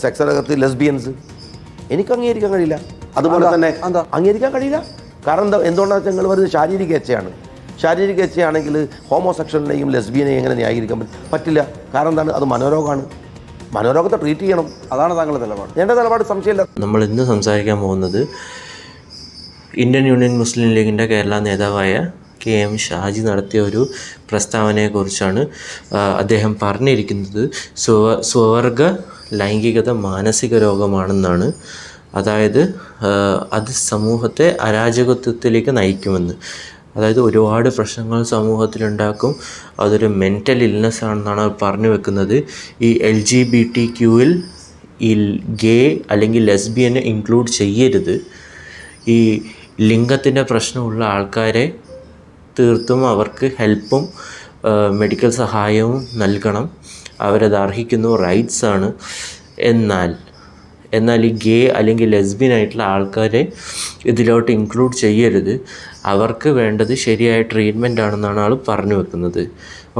സെക്സിനകത്ത് lesbians എനിക്ക് അംഗീകരിക്കാൻ കഴിയില്ല. അതുപോലെ തന്നെ അംഗീകരിക്കാൻ കഴിയില്ല. കാരണം എന്തുകൊണ്ടാണെന്ന് വെച്ചാൽ നിങ്ങൾ പറയുന്നത് ശാരീരിക ഇച്ഛയാണ്. ശാരീരിക ഇച്ഛയാണെങ്കിൽ ഹോമോസെക്ഷലിനെയും ലെസ്ബിയനെയും എങ്ങനെ ന്യായീകരിക്കാൻ പറ്റില്ല? കാരണം എന്താണ്? അത് മനോരോഗമാണ്. മനോരോഗത്തെ ട്രീറ്റ് ചെയ്യണം. അതാണ് താങ്കളുടെ നിലപാട്. എൻ്റെ നിലപാട് സംശയമില്ല. നമ്മൾ ഇന്ന് സംസാരിക്കാൻ പോകുന്നത് ഇന്ത്യൻ യൂണിയൻ മുസ്ലിം ലീഗിൻ്റെ കേരള നേതാവായ KM ഷാജി നടത്തിയ ഒരു പ്രസ്താവനയെക്കുറിച്ചാണ്. അദ്ദേഹം പറഞ്ഞിരിക്കുന്നത് സ്വവർഗ ലൈംഗികത മാനസിക രോഗമാണെന്നാണ്. അതായത് അത് സമൂഹത്തെ അരാജകത്വത്തിലേക്ക് നയിക്കുമെന്ന്. അതായത് ഒരുപാട് പ്രശ്നങ്ങൾ സമൂഹത്തിലുണ്ടാക്കും. അതൊരു മെൻ്റൽ ഇൽനെസ് ആണെന്നാണ് പറഞ്ഞു വെക്കുന്നത്. ഈ LGBTQയിൽ ഈ ഗേ അല്ലെങ്കിൽ ലെസ്ബിയനെ ഇൻക്ലൂഡ് ചെയ്യരുത്. ഈ ലിംഗത്തിൻ്റെ പ്രശ്നമുള്ള ആൾക്കാരെ തീർത്തും അവർക്ക് ഹെൽപ്പും മെഡിക്കൽ സഹായവും നൽകണം. അവരത് അർഹിക്കുന്നു, റൈറ്റ്സാണ്. എന്നാൽ ഈ ഗേ അല്ലെങ്കിൽ ലെസ്ബിയൻ ആയിട്ടുള്ള ആൾക്കാരെ ഇതിലോട്ട് ഇൻക്ലൂഡ് ചെയ്യരുത്. അവർക്ക് വേണ്ടത് ശരിയായ ട്രീറ്റ്മെൻ്റ് ആണെന്നാണ് ആൾ പറഞ്ഞു വെക്കുന്നത്.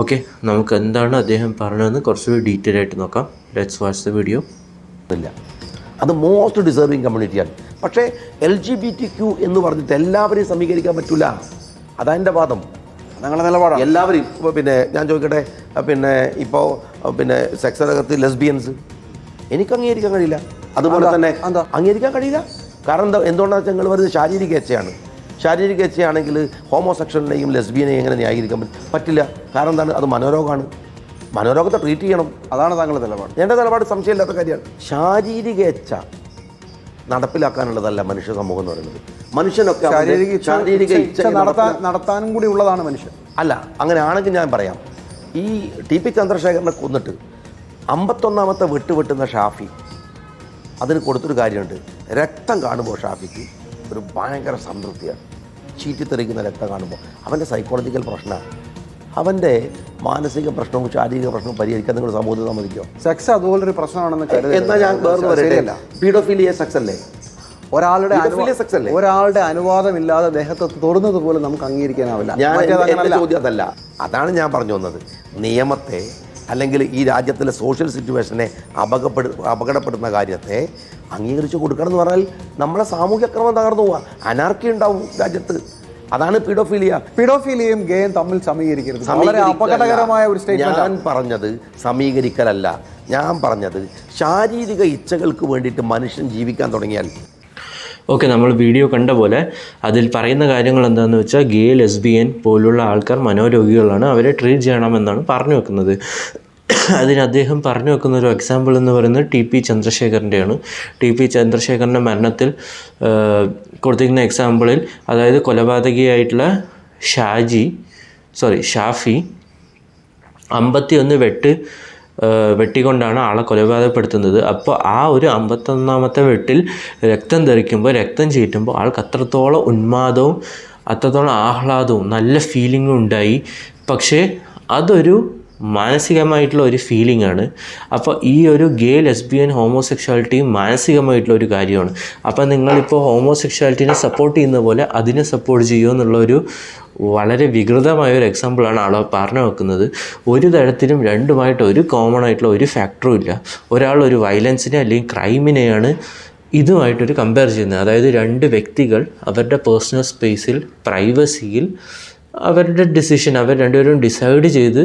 ഓക്കെ, നമുക്ക് എന്താണ് അദ്ദേഹം പറഞ്ഞതെന്ന് കുറച്ചുകൂടി ഡീറ്റെയിൽ ആയിട്ട് നോക്കാം. Let's watch the video. ഇല്ല, അത് മോസ്റ്റ് ഡിസേർവിങ് കമ്മ്യൂണിറ്റിയാണ്. പക്ഷേ LGBTQ എന്ന് പറഞ്ഞിട്ട് എല്ലാവരെയും സമീകരിക്കാൻ പറ്റില്ല. അതെൻ്റെ വാദം. ഞങ്ങളുടെ നിലപാടാണ്. എല്ലാവരെയും പിന്നെ ഞാൻ ചോദിക്കട്ടെ, പിന്നെ സെക്സിനകത്ത് ലെസ്ബിയൻസ് എനിക്ക് അംഗീകരിക്കാൻ കഴിയില്ല. അതുപോലെ തന്നെ അംഗീകരിക്കാൻ കഴിയില്ല. കാരണം എന്തുകൊണ്ടാണെന്ന് വെച്ചാൽ നിങ്ങൾ പറയുന്നത് ശാരീരിക ഇച്ഛയാണ്. ശാരീരിക ഇച്ഛയാണെങ്കിൽ ഹോമോസെക്ഷലിനെയും ലെസ്ബിയനെയും എങ്ങനെ ന്യായീകരിക്കാൻ പറ്റില്ല? കാരണം എന്താണ്? അത് മനോരോഗമാണ്. മനോരോഗത്തെ ട്രീറ്റ് ചെയ്യണം. അതാണ് താങ്കളുടെ നിലപാട്. എൻ്റെ നിലപാട് സംശയമില്ലാത്ത കാര്യമാണ്. ശാരീരിക ഇച്ഛ നടപ്പിലാക്കാനുള്ളതല്ല മനുഷ്യ സമൂഹം എന്ന് പറയുന്നത്. മനുഷ്യനൊക്കെ ശാരീരിക ഇച്ഛ നടത്താനും കൂടി ഉള്ളതാണ് മനുഷ്യൻ. അല്ല, അങ്ങനെ ആണെങ്കിൽ ഞാൻ പറയാം. ഈ TP ചന്ദ്രശേഖരനെ കൊന്നിട്ട് 51ാമത്തെ വെട്ടുന്ന ഷാഫി അതിന് കൊടുത്തൊരു കാര്യമുണ്ട്. രക്തം കാണുമ്പോൾ ഷാഫിക്ക് ഒരു ഭയങ്കര സംതൃപ്തിയാണ്. ചീറ്റിത്തെറിക്കുന്ന രക്തം കാണുമ്പോൾ അവൻ്റെ സൈക്കോളജിക്കൽ പ്രശ്നമാണ്. അവൻ്റെ മാനസിക പ്രശ്നവും ശാരീരിക പ്രശ്നവും പരിഹരിക്കാൻ നിങ്ങൾ സമൂഹത്തിൽ സമ്മതിക്കുമോ? സെക്സ് അതുപോലൊരു പ്രശ്നമാണെന്ന് എന്നാൽ ഞാൻ വേറെ പറയട്ടെ, പീഡോഫീലിയ സെക്സ് അല്ലേ? ഒരാളുടെ അനുവാദമില്ലാതെ ദേഹത്തെ തൊടുന്നത് പോലും നമുക്ക് അംഗീകരിക്കാനാവില്ല. എൻ്റെ ചോദ്യം അതല്ല. അതാണ് ഞാൻ പറഞ്ഞു വന്നത്. നിയമത്തെ അല്ലെങ്കിൽ ഈ രാജ്യത്തിലെ സോഷ്യൽ സിറ്റുവേഷനെ അപകടപ്പെടുത്തുന്ന കാര്യത്തെ അംഗീകരിച്ച് കൊടുക്കണം എന്ന് പറഞ്ഞാൽ നമ്മളെ സാമൂഹ്യ ക്രമം തകർന്നു പോവുക, അനാർക്കി ഉണ്ടാവും രാജ്യത്ത്. അതാണ് പീഡോഫീലിയയും ഗേയും തമ്മിൽ സമീകരിക്കരുത്. വളരെ അപകടകരമായ ഒരു സ്റ്റേറ്റ്മെന്റ്. ഞാൻ പറഞ്ഞത് സമീകരിക്കലല്ല, ഞാൻ പറഞ്ഞത് ശാരീരിക ഇച്ഛകൾക്ക് വേണ്ടിയിട്ട് മനുഷ്യൻ ജീവിക്കാൻ തുടങ്ങിയാൽ. ഓക്കെ, നമ്മൾ വീഡിയോ കണ്ട പോലെ അതിൽ പറയുന്ന കാര്യങ്ങൾ എന്താണെന്ന് വെച്ചാൽ ഗേ ലെസ്ബിയൻ പോലുള്ള ആൾക്കാർ മനോരോഗികളാണ്, അവരെ ട്രീറ്റ് ചെയ്യണമെന്നാണ് പറഞ്ഞു വെക്കുന്നത്. അതിന് അദ്ദേഹം പറഞ്ഞു വെക്കുന്ന ഒരു എക്സാമ്പിൾ എന്ന് പറയുന്നത് TP ചന്ദ്രശേഖരൻ്റെയാണ്. TP ചന്ദ്രശേഖരൻ്റെ മരണത്തിൽ കൊടുത്തിരിക്കുന്ന എക്സാമ്പിളിൽ, അതായത് കൊലപാതകിയായിട്ടുള്ള ഷാഫി 51 വെട്ടിക്കൊണ്ടാണ് ആളെ കൊലപാതകപ്പെടുത്തുന്നത്. അപ്പോൾ ആ ഒരു 51ാമത്തെ വെട്ടിൽ രക്തം തെറിക്കുമ്പോൾ, രക്തം ചീറ്റുമ്പോൾ ആൾക്ക് അത്രത്തോളം ഉന്മാദവും അത്രത്തോളം ആഹ്ലാദവും നല്ല ഫീലിങ്ങും ഉണ്ടായി. പക്ഷേ അതൊരു മാനസികമായിട്ടുള്ള ഒരു ഫീലിംഗ് ആണ്. അപ്പോൾ ഈ ഒരു ഗേ ലെസ്ബിയൻ ഹോമോസെക്ഷാലിറ്റിയും മാനസികമായിട്ടുള്ള ഒരു കാര്യമാണ്. അപ്പോൾ നിങ്ങളിപ്പോൾ ഹോമോസെക്ഷാലിറ്റീനെ സപ്പോർട്ട് ചെയ്യുന്ന പോലെ അതിനെ സപ്പോർട്ട് ചെയ്യുമോ എന്നുള്ളൊരു വളരെ വികൃതമായൊരു എക്സാമ്പിളാണ് ആൾ പറഞ്ഞു വെക്കുന്നത്. ഒരു തരത്തിലും രണ്ടുമായിട്ട് ഒരു കോമൺ ആയിട്ടുള്ള ഒരു ഫാക്ടറും ഇല്ല. ഒരാൾ ഒരു വയലൻസിനെ അല്ലെങ്കിൽ ക്രൈമിനെയാണ് ഇതുമായിട്ടൊരു കമ്പയർ ചെയ്യുന്നത്. അതായത് രണ്ട് വ്യക്തികൾ അവരുടെ പേഴ്സണൽ സ്പേസിൽ പ്രൈവസിയിൽ അവരുടെ ഡിസിഷൻ അവർ രണ്ടുപേരും ഡിസൈഡ് ചെയ്ത്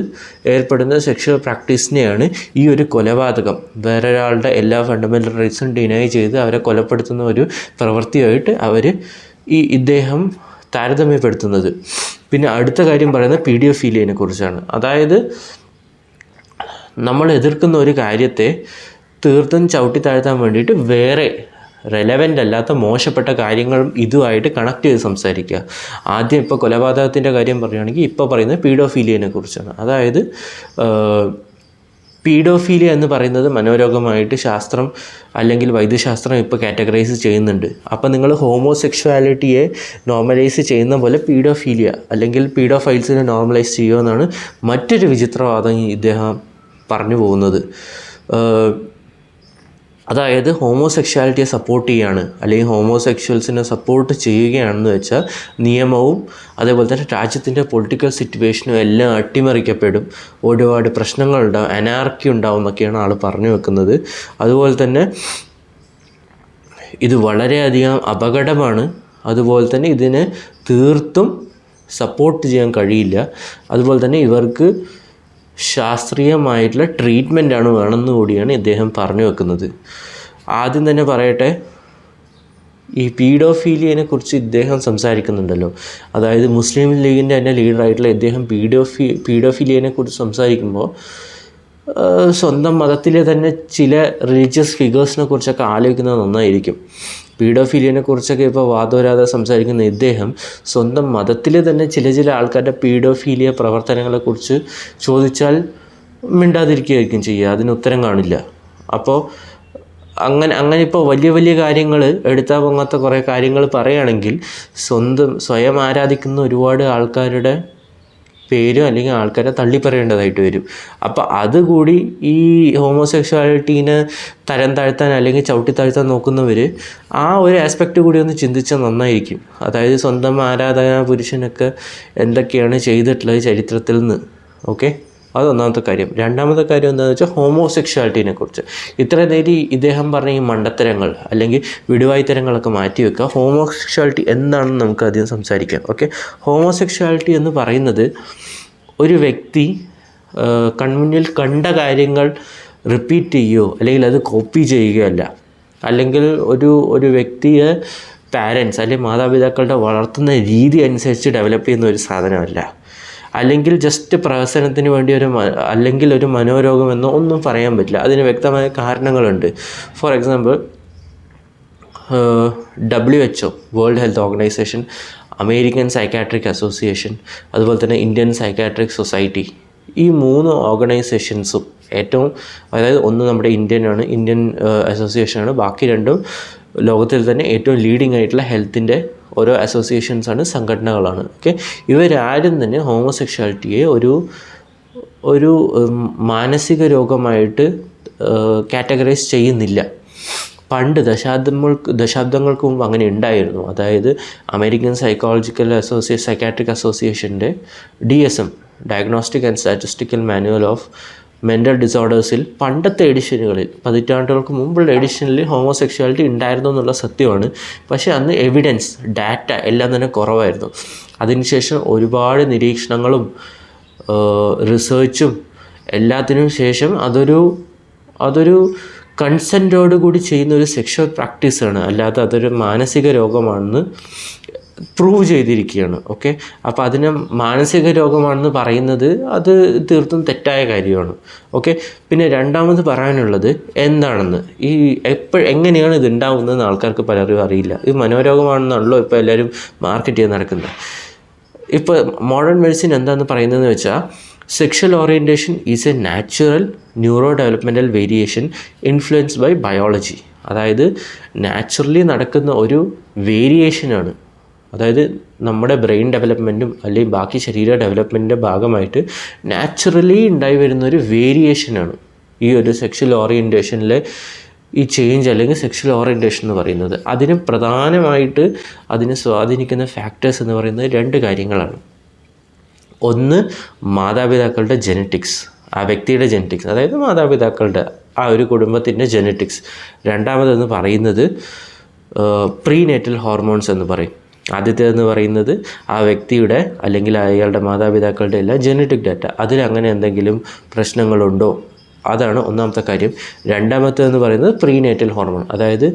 ഏർപ്പെടുന്ന സെക്ഷൽ പ്രാക്ടീസിനെയാണ് ഈ ഒരു കൊലപാതകം, വേറൊരാളുടെ എല്ലാ ഫണ്ടമെൻ്റൽ റൈറ്റ്സും ഡിനൈ ചെയ്ത് അവരെ കൊലപ്പെടുത്തുന്ന ഒരു പ്രവൃത്തിയായിട്ട് ഇദ്ദേഹം താരതമ്യപ്പെടുത്തുന്നത്. പിന്നെ അടുത്ത കാര്യം പറയുന്നത് പീഡിയോഫീലിയനെ കുറിച്ചാണ്. അതായത് നമ്മൾ എതിർക്കുന്ന ഒരു കാര്യത്തെ തീർത്തും ചവിട്ടി താഴ്ത്താൻ വേണ്ടിയിട്ട് വേറെ റെലവൻ്റ് അല്ലാത്ത മോശപ്പെട്ട കാര്യങ്ങളും ഇതുമായിട്ട് കണക്ട് ചെയ്ത് സംസാരിക്കുക. ആദ്യം ഇപ്പോൾ കൊലപാതകത്തിൻ്റെ കാര്യം പറയുകയാണെങ്കിൽ ഇപ്പോൾ പറയുന്നത് പീഡോഫീലിയനെ കുറിച്ചാണ്. അതായത് പീഡോഫീലിയ എന്ന് പറയുന്നത് മനോരോഗമായിട്ട് ശാസ്ത്രം അല്ലെങ്കിൽ വൈദ്യശാസ്ത്രം ഇപ്പോൾ കാറ്റഗറൈസ് ചെയ്യുന്നുണ്ട്. അപ്പോൾ നിങ്ങൾ ഹോമോസെക്ഷുവാലിറ്റിയെ നോർമലൈസ് ചെയ്യുന്ന പോലെ പീഡോഫീലിയ അല്ലെങ്കിൽ പീഡോഫൈൽസിനെ നോർമലൈസ് ചെയ്യുമെന്നാണ് മറ്റൊരു വിചിത്രവാദം ഇദ്ദേഹം പറഞ്ഞു പോകുന്നത്. അതായത് ഹോമോസെക്ഷാലിറ്റിയെ സപ്പോർട്ട് ചെയ്യുകയാണ് അല്ലെങ്കിൽ ഹോമോസെക്ഷൽസിനെ സപ്പോർട്ട് ചെയ്യുകയാണെന്ന് വെച്ചാൽ നിയമവും അതേപോലെ തന്നെ രാജ്യത്തിൻ്റെ പൊളിറ്റിക്കൽ സിറ്റുവേഷനും എല്ലാം അട്ടിമറിക്കപ്പെടും, ഒരുപാട് പ്രശ്നങ്ങളുണ്ടാവും, അനാർക്കി ഉണ്ടാവും എന്നൊക്കെയാണ് ആൾ പറഞ്ഞു വെക്കുന്നത്. അതുപോലെ തന്നെ ഇത് വളരെയധികം അപകടമാണ്. അതുപോലെ തന്നെ ഇതിനെ തീർത്തും സപ്പോർട്ട് ചെയ്യാൻ കഴിയില്ല. അതുപോലെ തന്നെ ഇവർക്ക് ശാസ്ത്രീയമായിട്ടുള്ള ട്രീറ്റ്മെൻറ്റാണ് വേണമെന്ന് കൂടിയാണ് ഇദ്ദേഹം പറഞ്ഞു വെക്കുന്നത്. ആദ്യം തന്നെ പറയട്ടെ, ഈ പീഡോഫീലിയനെ കുറിച്ച് ഇദ്ദേഹം സംസാരിക്കുന്നുണ്ടല്ലോ. അതായത് മുസ്ലിം ലീഗിൻ്റെ തന്നെ ലീഡറായിട്ടുള്ള ഇദ്ദേഹം പീഡോഫീലിയനെ കുറിച്ച് സംസാരിക്കുമ്പോൾ സ്വന്തം മതത്തിലെ തന്നെ ചില റിലീജിയസ് ഫിഗേഴ്സിനെ കുറിച്ചൊക്കെ ആലോചിക്കുന്നത് നന്നായിരിക്കും. പീഡോഫീലിയനെ കുറിച്ചൊക്കെ ഇപ്പോൾ വാദോരാതെ സംസാരിക്കുന്ന ഇദ്ദേഹം സ്വന്തം മതത്തിലെ തന്നെ ചില ആൾക്കാരുടെ പീഡോഫീലിയ പ്രവർത്തനങ്ങളെക്കുറിച്ച് ചോദിച്ചാൽ മിണ്ടാതിരിക്കുകയായിരിക്കും ചെയ്യുക, അതിന് ഉത്തരം കാണില്ല. അപ്പോൾ അങ്ങനെ ഇപ്പോൾ വലിയ കാര്യങ്ങൾ എടുത്താൽ പൊങ്ങാത്ത കുറേ കാര്യങ്ങൾ പറയുകയാണെങ്കിൽ സ്വയം ആരാധിക്കുന്ന ഒരുപാട് ആൾക്കാരുടെ പേരും അല്ലെങ്കിൽ ആൾക്കാരെ തള്ളിപ്പറയേണ്ടതായിട്ട് വരും. അപ്പോൾ അതുകൂടി ഈ ഹോമോസെക്ഷുവാലിറ്റീനെ തരം താഴ്ത്താൻ അല്ലെങ്കിൽ ചവിട്ടിത്താഴ്ത്താൻ നോക്കുന്നവർ ആ ഒരു ആസ്പെക്റ്റ് കൂടി ഒന്ന് ചിന്തിച്ചാൽ നന്നായിരിക്കും. അതായത് സ്വന്തം ആരാധന പുരുഷനൊക്കെ എന്തൊക്കെയാണ് ചെയ്തിട്ടുള്ളത് ചരിത്രത്തിൽ നിന്ന്. ഓക്കെ, അതൊന്നാമത്തെ കാര്യം. രണ്ടാമത്തെ കാര്യം എന്താണെന്ന് വെച്ചാൽ ഹോമോസെക്ഷുവാലിറ്റീനെ കുറിച്ച് ഇത്ര നേരം ഇദ്ദേഹം പറഞ്ഞ ഈ മണ്ടത്തരങ്ങൾ അല്ലെങ്കിൽ വിടുവായ്ത്തരങ്ങളൊക്കെ മാറ്റിവെക്കുക. ഹോമോസെക്ഷുവാലിറ്റി എന്താണെന്ന് നമുക്ക് ആദ്യം സംസാരിക്കാം. ഓക്കെ, ഹോമോസെക്ഷുവാലിറ്റി എന്ന് പറയുന്നത് ഒരു വ്യക്തി കൺമുന്നിൽ കണ്ട കാര്യങ്ങൾ റിപ്പീറ്റ് ചെയ്യുകയോ അല്ലെങ്കിൽ അത് കോപ്പി ചെയ്യുകയല്ല, അല്ലെങ്കിൽ ഒരു വ്യക്തിയെ പാരൻസ് അല്ലെങ്കിൽ മാതാപിതാക്കളുടെ വളർത്തുന്ന രീതി അനുസരിച്ച് ഡെവലപ്പ് ചെയ്യുന്ന ഒരു സാധനമല്ല. അല്ലെങ്കിൽ ജസ്റ്റ് പ്രഹസനത്തിന് വേണ്ടി അല്ലെങ്കിൽ ഒരു മനോരോഗമെന്നോ ഒന്നും പറയാൻ പറ്റില്ല. അതിന് വ്യക്തമായ കാരണങ്ങളുണ്ട്. For example, WHO world health organisation, American psychiatric association, അതുപോലെ തന്നെ ഇന്ത്യൻ സൈക്കാട്രിക് സൊസൈറ്റി, ഈ 3 ഓർഗനൈസേഷൻസും അതായത് ഒന്ന് നമ്മുടെ ഇന്ത്യൻ അസോസിയേഷനാണ്, ബാക്കി 2 ലോകത്തിൽ തന്നെ ഏറ്റവും ലീഡിംഗ് ആയിട്ടുള്ള ഹെൽത്തിൻ്റെ ഓരോ അസോസിയേഷൻസാണ്, സംഘടനകളാണ്. ഓക്കെ, ഇവരാരും തന്നെ ഹോമോസെക്ഷുവാലിറ്റിയെ ഒരു മാനസിക രോഗമായിട്ട് കാറ്റഗറൈസ് ചെയ്യുന്നില്ല. പണ്ട് ദശാബ്ദങ്ങൾക്ക് മുമ്പ് അങ്ങനെ ഉണ്ടായിരുന്നു. അതായത് അമേരിക്കൻ സൈക്കാട്രിക് അസോസിയേഷൻ്റെ DSM, diagnostic and statistical manual of mental ഡിസോർഡേഴ്സിൽ പണ്ടത്തെ എഡിഷനുകളിൽ, പതിറ്റാണ്ടുകൾക്ക് മുമ്പുള്ള എഡിഷനിൽ ഹോമോസെക്ഷുവാലിറ്റി ഉണ്ടായിരുന്നു എന്നുള്ള സത്യമാണ്. പക്ഷേ അന്ന് എവിഡൻസ്, ഡാറ്റ എല്ലാം തന്നെ കുറവായിരുന്നു. അതിനുശേഷം ഒരുപാട് നിരീക്ഷണങ്ങളും റിസേർച്ചും എല്ലാത്തിനും ശേഷം അതൊരു കൺസെൻറ്റോടുകൂടി ചെയ്യുന്ന ഒരു സെക്ഷൽ പ്രാക്ടീസാണ്, അല്ലാതെ അതൊരു മാനസിക രോഗമാണെന്ന് പ്രൂവ് ചെയ്തിരിക്കുകയാണ്. ഓക്കെ, അപ്പോൾ അതിനെ മാനസിക രോഗമാണെന്ന് പറയുന്നത് അത് തീർത്തും തെറ്റായ കാര്യമാണ്. ഓക്കെ, പിന്നെ രണ്ടാമത് പറയാനുള്ളത് എന്താണെന്ന്, എങ്ങനെയാണ് ഇത് ഉണ്ടാകുന്നതെന്ന് ആൾക്കാർക്ക് പലരും അറിയില്ല. ഇത് മനോരോഗമാണെന്നാണല്ലോ ഇപ്പോൾ എല്ലാവരും മാർക്കറ്റ് ചെയ്ത് നടക്കുന്നത്. ഇപ്പോൾ മോഡേൺ മെഡിസിൻ എന്താണെന്ന് പറയുന്നതെന്ന് വെച്ചാൽ, sexual orientation is a natural neurodevelopmental variation influenced by biology. അതായത് നാച്ചുറലി നടക്കുന്ന ഒരു വേരിയേഷനാണ്. അതായത് നമ്മുടെ ബ്രെയിൻ ഡെവലപ്മെൻറ്റും അല്ലെങ്കിൽ ബാക്കി ശരീര ഡെവലപ്മെൻറ്റിൻ്റെ ഭാഗമായിട്ട് നാച്ചുറലി ഉണ്ടായി വരുന്നൊരു വേരിയേഷനാണ് ഈ ഒരു സെക്ഷൽ ഓറിയൻറ്റേഷനിലെ ഈ ചേഞ്ച് അല്ലെങ്കിൽ സെക്ഷൽ ഓറിയൻറ്റേഷൻ എന്ന് പറയുന്നത്. അതിന് പ്രധാനമായിട്ട് അതിനെ സ്വാധീനിക്കുന്ന ഫാക്ടേഴ്സ് എന്ന് പറയുന്നത് 2 കാര്യങ്ങളാണ്. ഒന്ന്, മാതാപിതാക്കളുടെ ജെനറ്റിക്സ്, ആ വ്യക്തിയുടെ ജെനറ്റിക്സ്, അതായത് മാതാപിതാക്കളുടെ ആ ഒരു കുടുംബത്തിൻ്റെ ജെനറ്റിക്സ്. രണ്ടാമതെന്ന് പറയുന്നത് പ്രീനേറ്റൽ ഹോർമോൺസ് എന്ന് പറയും. ആദ്യത്തേതെന്ന് പറയുന്നത് ആ വ്യക്തിയുടെ അല്ലെങ്കിൽ അയാളുടെ മാതാപിതാക്കളുടെ എല്ലാം ജെനറ്റിക് ഡാറ്റ, അതിലങ്ങനെ എന്തെങ്കിലും പ്രശ്നങ്ങളുണ്ടോ, അതാണ് ഒന്നാമത്തെ കാര്യം. രണ്ടാമത്തേതെന്ന് പറയുന്നത് പ്രീനേറ്റൽ ഹോർമോൺ, അതായത്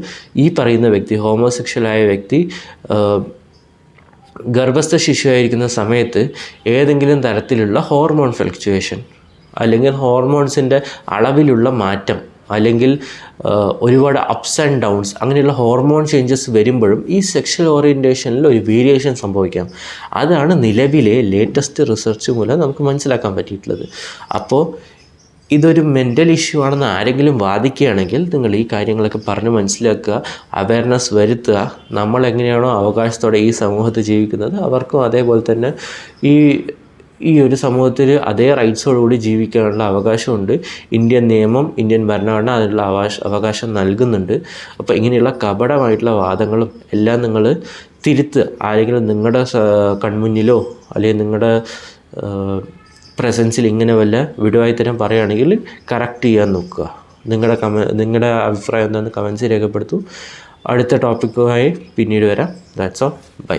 ഈ പറയുന്ന വ്യക്തി, ഹോമോസെക്ഷലായ വ്യക്തി ഗർഭസ്ഥ ശിശുവായിരിക്കുന്ന സമയത്ത് ഏതെങ്കിലും തരത്തിലുള്ള ഹോർമോൺ ഫ്ലക്ച്വേഷൻ അല്ലെങ്കിൽ ഹോർമോൺസിൻ്റെ അളവിലുള്ള മാറ്റം അല്ലെങ്കിൽ ഒരുപാട് അപ്സ് ആൻഡ് ഡൗൺസ് അങ്ങനെയുള്ള ഹോർമോൺ ചേഞ്ചസ് വരുമ്പോഴും ഈ സെക്ഷൽ ഓറിയൻറ്റേഷനിൽ ഒരു വേരിയേഷൻ സംഭവിക്കാം. അതാണ് നിലവിലെ ലേറ്റസ്റ്റ് റിസർച്ച് മൂലം നമുക്ക് മനസ്സിലാക്കാൻ പറ്റിയിട്ടുള്ളത്. അപ്പോൾ ഇതൊരു മെൻ്റൽ ഇഷ്യൂ ആണെന്ന് ആരെങ്കിലും വാദിക്കുകയാണെങ്കിൽ നിങ്ങൾ ഈ കാര്യങ്ങളൊക്കെ പറഞ്ഞ് മനസ്സിലാക്കുക, അവയർനെസ് വരുത്തുക. നമ്മളെങ്ങനെയാണോ അവകാശത്തോടെ ഈ സമൂഹത്തിൽ ജീവിക്കുന്നത് അവർക്കും അതേപോലെ തന്നെ ഈ ഈ ഒരു സമൂഹത്തിൽ അതേ റൈറ്റ്സോടുകൂടി ജീവിക്കാനുള്ള അവകാശമുണ്ട്. ഇന്ത്യൻ നിയമം, ഇന്ത്യൻ ഭരണഘടന അതിനുള്ള അവകാശം നൽകുന്നുണ്ട്. അപ്പോൾ ഇങ്ങനെയുള്ള കപടമായിട്ടുള്ള വാദങ്ങളും എല്ലാം നിങ്ങൾ തിരുത്തുക. ആരെങ്കിലും നിങ്ങളുടെ കൺമുന്നിലോ അല്ലെങ്കിൽ നിങ്ങളുടെ പ്രസൻസിൽ ഇങ്ങനെ വല്ല വിടുവായിത്തരം പറയുകയാണെങ്കിൽ കറക്റ്റ് ചെയ്യാൻ നോക്കുക. നിങ്ങളുടെ അഭിപ്രായം എന്താണെന്ന് കമൻസിൽ രേഖപ്പെടുത്തൂ. അടുത്ത ടോപ്പിക്കുമായി പിന്നീട് വരാം. That's all. ബൈ.